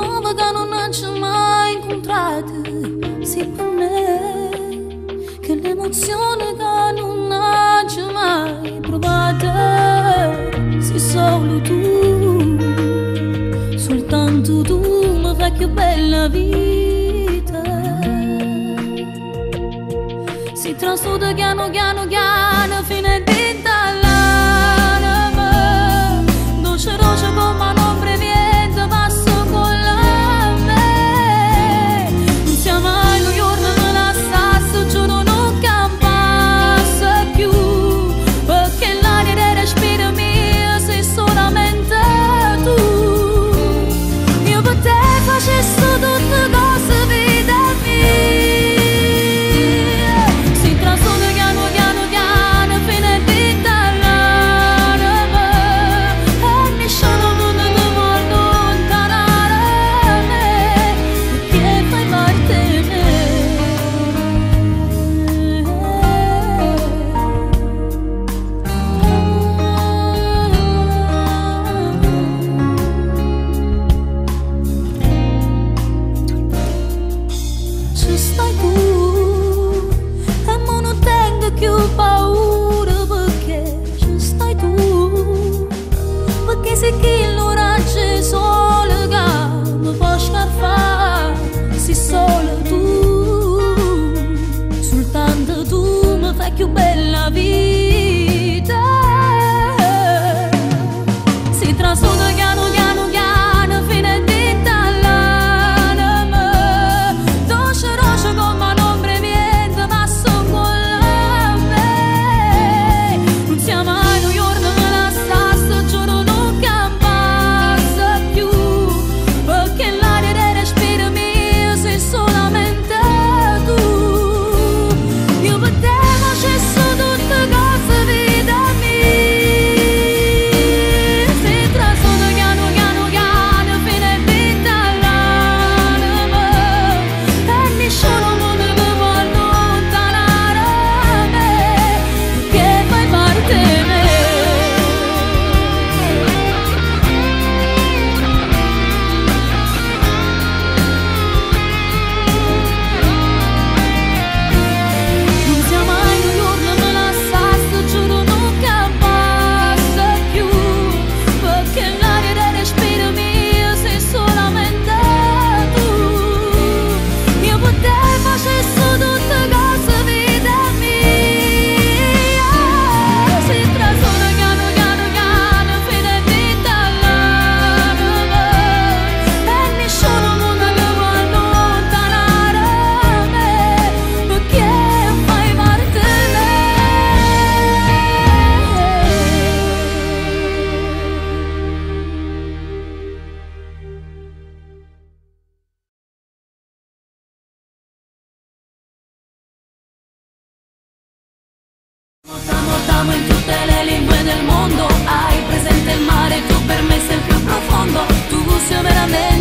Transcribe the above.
nuova che non ci ho mai incontrato. Sì, per me, che l'emozione che non ho mai provato. Sei solo tu, soltanto tu mi fai più bella vita. Si trasuda piano piano piano fino a dall'anima. Dolce roce come un'ombra viente passo con la me. Non sia mai lo giorno me la sasso, giuro non passa più. Perché l'aria del respiro mio sei solamente tu. Io per te facessi tutte cose vita mia. Più bella vita si trasforma piano piano piano fino a dall'anima. Dolce roce come un'ombra viente passo con la me. Non sia mai un giorno me la sasso, giuro non passa più. Perché l'aria del respiro mio sei solamente tu. Io per te facessi tutte cose vita mia. Si trasforma piano piano piano fino a dall'anima. E nessuno mondo che può allontanare me, che fai parte di me. Non sia mai un giorno me la sasso, giuro non passa più. Perché l'aria del respiro mio sei solamente tu. Io per te facessi tutte cose vita mia. Si trasforma piano piano piano fino a dall'anima. E nessuno mondo che può allontanare me, perché fai parte di me. Siamo in tutte le lingue del mondo. Hai presente il mare, tu per me sei il più profondo. Tu sei veramente